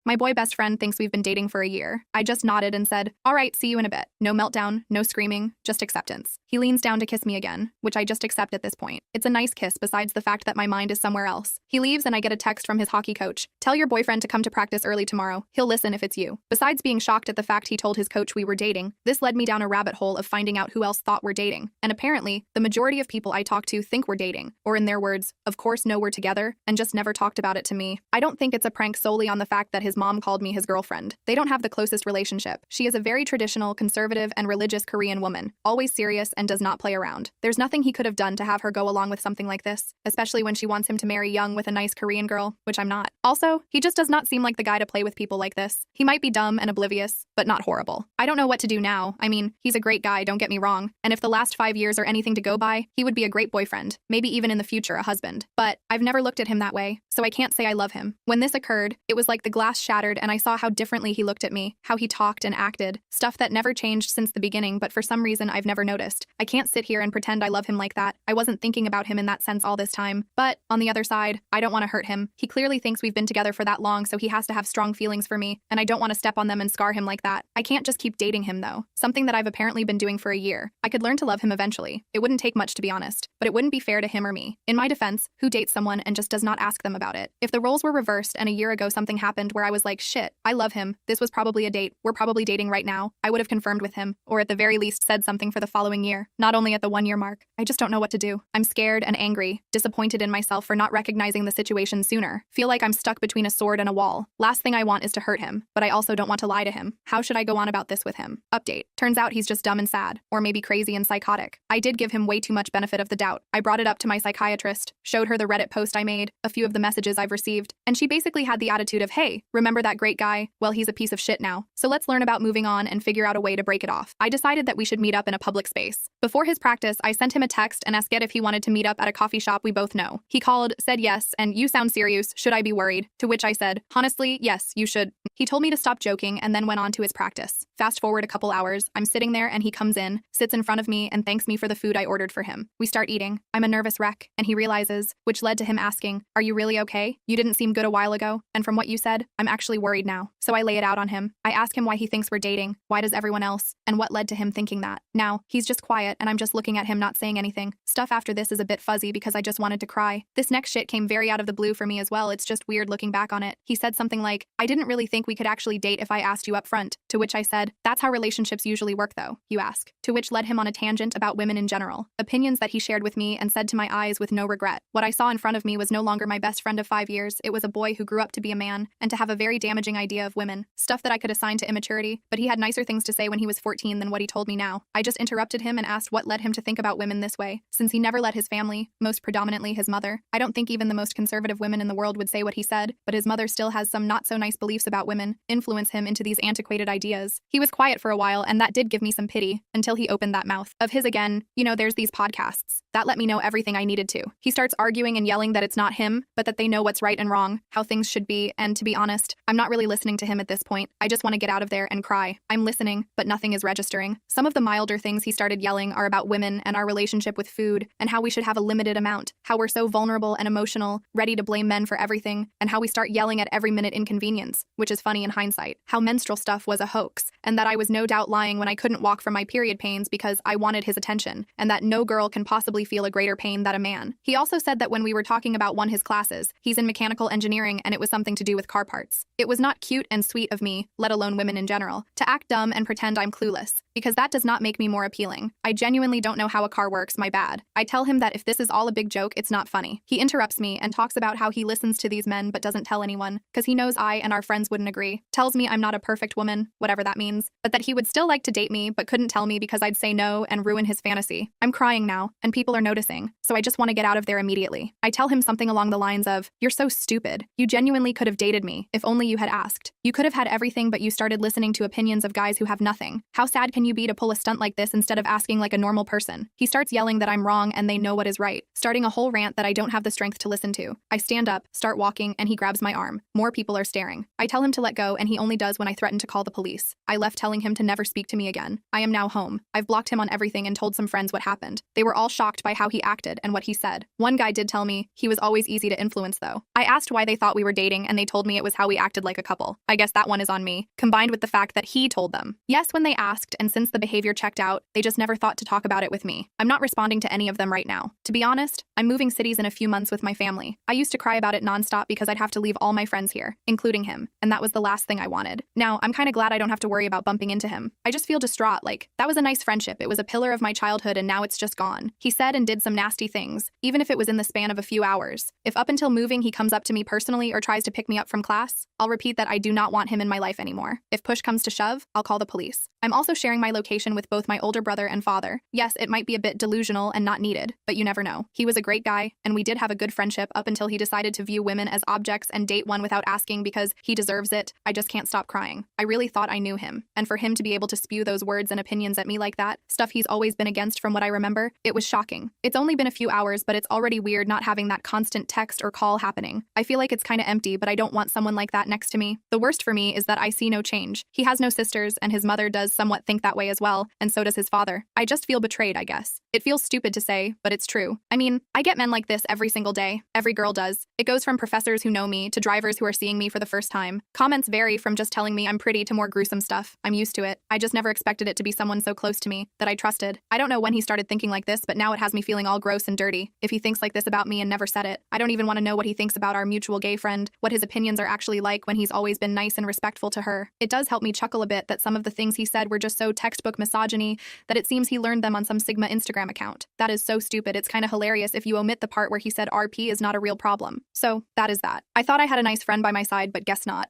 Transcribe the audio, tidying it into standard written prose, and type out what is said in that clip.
My boy best friend thinks we've been dating for a year. I just nodded and said, all right, see you in a bit. No meltdown, no screaming, just acceptance. He leans down to kiss me again, which I just accept at this point. It's a nice kiss besides the fact that my mind is somewhere else. He leaves and I get a text from his hockey coach. Tell your boyfriend to come to practice early tomorrow. He'll listen if it's you. Besides being shocked at the fact he told his coach we were dating, this led me down a rabbit hole of finding out who else thought we're dating. And apparently, the majority of people I talk to think we're dating, or in their words, of course know we're together, and just never talked about it to me. I don't think it's a prank solely on the fact that his mom called me his girlfriend. They don't have the closest relationship. She is a very traditional, conservative, and religious Korean woman, always serious and does not play around. There's nothing he could have done to have her go along with something like this, especially when she wants him to marry young with a nice Korean girl, which I'm not. Also, he just does not seem like the guy to play with people like this. He might be dumb and oblivious, but not horrible. I don't know what to do now. I mean, he's a great guy, don't get me wrong, and if the last 5 years are anything to go by, he would be a great boyfriend, maybe even in the future a husband. But I've never looked at him that way, so I can't say I love him. When this occurred, it was like the glass shattered and I saw how differently he looked at me, how he talked and acted, stuff that never changed since the beginning, but for some reason I've never noticed. I can't sit here and pretend I love him like that. I wasn't thinking about him in that sense all this time. But on the other side, I don't want to hurt him. He clearly thinks we've been together for that long, so he has to have strong feelings for me, and I don't want to step on them and scar him like that. I can't just keep dating him though, something that I've apparently been doing for a year. I could learn to love him eventually. It wouldn't take much, to be honest, but it wouldn't be fair to him or me. In my defense, who dates someone and just does not ask them about it? If the roles were reversed and a year ago something happened where I was like, shit, I love him, this was probably a date, we're probably dating right now, I would have confirmed with him, or at the very least said something for the following year, not only at the 1 year mark. I just don't know what to do. I'm scared and angry, disappointed in myself for not recognizing the situation sooner, feel like I'm stuck between a sword and a wall. Last thing I want is to hurt him, but I also don't want to lie to him. How should I go on about this with him? Update. Turns out he's just dumb and sad, or maybe crazy and psychotic. I did give him way too much benefit of the doubt. I brought it up to my psychiatrist, showed her the Reddit post I made, a few of the messages I've received, and she basically had the attitude of, hey, remember that great guy? Well, he's a piece of shit now. So let's learn about moving on and figure out a way to break it off. I decided that we should meet up in a public space. Before his practice, I sent him a text and asked if he wanted to meet up at a coffee shop we both know. He called, said yes, and you sound serious, should I be worried? To which I said, honestly, yes, you should. He told me to stop joking and then went on to his practice. Fast forward a couple hours, I'm sitting there and he comes in, sits in front of me and thanks me for the food I ordered for him. We start eating. I'm a nervous wreck, and he realizes, which led to him asking, are you really okay? You didn't seem good a while ago, and from what you said, I'm actually worried now. So I lay it out on him. I ask him why he thinks we're dating, why does everyone else, and what led to him thinking that. Now, he's just quiet and I'm just looking at him not saying anything. Stuff after this is a bit fuzzy because I just wanted to cry. This next shit came very out of the blue for me as well, it's just weird looking back on it. He said something like, I didn't really think we could actually date if I asked you up front, to which I said, that's how relationships usually work though, you ask. To which led him on a tangent about women in general, opinions that he shared with me and said to my eyes with no regret. What I saw in front of me was no longer my best friend of 5 years, it was a boy who grew up to be a man and to have a very damaging idea of women, stuff that I could assign to immaturity, but he had nicer things to say when he was 14 than what he told me now. I just interrupted him and asked what led him to think about women this way, since he never let his family, most predominantly his mother. I don't think even the most conservative women in the world would say what he said, but his mother still has some not so nice beliefs about women, influence him into these antiquated ideas. He was quiet for a while and that did give me some pity, until he opened that mouth of his again. You know, there's these podcasts. That let me know everything I needed to. He starts arguing and yelling that it's not him, but that they know what's right and wrong, how things should be, and to be honest, I'm not really listening to him at this point. I just want to get out of there and cry. I'm listening, but nothing is registering. Some of the milder things he started yelling are about women and our relationship with food, and how we should have a limited amount, how we're so vulnerable and emotional, ready to blame men for everything, and how we start yelling at every minute inconvenience, which is funny in hindsight, how menstrual stuff was a hoax, and that I was no doubt lying when I couldn't walk from my period pains because I wanted his attention, and that no girl can possibly feel a greater pain than a man. He also said that when we were talking about one of his classes, he's in mechanical engineering and it was something to do with car parts. It was not cute and sweet of me, let alone women in general, to act dumb and pretend I'm clueless, because that does not make me more appealing. I genuinely don't know how a car works, my bad. I tell him that if this is all a big joke, it's not funny. He interrupts me and talks about how he listens to these men but doesn't tell anyone, because he knows I and our friends wouldn't agree. Tells me I'm not a perfect woman, whatever that means, but that he would still like to date me but couldn't tell me because I'd say no and ruin his fantasy. I'm crying now, and people are noticing, so I just want to get out of there immediately. I tell him something along the lines of, you're so stupid. You genuinely could have dated me, if only you had asked. You could have had everything but you started listening to opinions of guys who have nothing. How sad can you be to pull a stunt like this instead of asking like a normal person? He starts yelling that I'm wrong and they know what is right, starting a whole rant that I don't have the strength to listen to. I stand up, start walking, and he grabs my arm. More people are staring. I tell him to let go and he only does when I threaten to call the police. I left telling him to never speak to me again. I am now home. I've blocked him on everything and told some friends what happened. They were all shocked by how he acted and what he said. One guy did tell me he was always easy to influence though. I asked why they thought we were dating and they told me it was how we Chloe acted like a couple. I guess that one is on me, combined with the fact that he told them. Yes, when they asked, and since the behavior checked out, they just never thought to talk about it with me. I'm not responding to any of them right now. To be honest, I'm moving cities in a few months with my family. I used to cry about it nonstop because I'd have to leave all my friends here, including him, and that was the last thing I wanted. Now, I'm kind of glad I don't have to worry about bumping into him. I just feel distraught, like, that was a nice friendship. It was a pillar of my childhood and now it's just gone. He said and did some nasty things, even if it was in the span of a few hours. If up until moving he comes up to me personally or tries to pick me up from class, I'll repeat that I do not want him in my life anymore. If push comes to shove, I'll call the police. I'm also sharing my location with both my older brother and father. Yes, it might be a bit delusional and not needed, but you never know. He was a great guy, and we did have a good friendship up until he decided to view women as objects and date one without asking because he deserves it. I just can't stop crying. I really thought I knew him, and for him to be able to spew those words and opinions at me like that, stuff he's always been against from what I remember, it was shocking. It's only been a few hours, but it's already weird not having that constant text or call happening. I feel like it's kind of empty, but I don't want someone like that next to me. The worst for me is that I see no change. He has no sisters, and his mother does somewhat think that way as well, and so does his father. I just feel betrayed, I guess. It feels stupid to say, but it's true. I mean, I get men like this every single day. Every girl does. It goes from professors who know me to drivers who are seeing me for the first time. Comments vary from just telling me I'm pretty to more gruesome stuff. I'm used to it. I just never expected it to be someone so close to me, that I trusted. I don't know when he started thinking like this, but now it has me feeling all gross and dirty. If he thinks like this about me and never said it, I don't even want to know what he thinks about our mutual gay friend, what his opinions are actually like when he's always been nice and respectful to her. It does help me chuckle a bit that some of the things he said were just so textbook misogyny that it seems he learned them on some Sigma Instagram account. That is so stupid. It's kind of hilarious if you omit the part where he said RP is not a real problem. So, that is that. I thought I had a nice friend by my side, but guess not.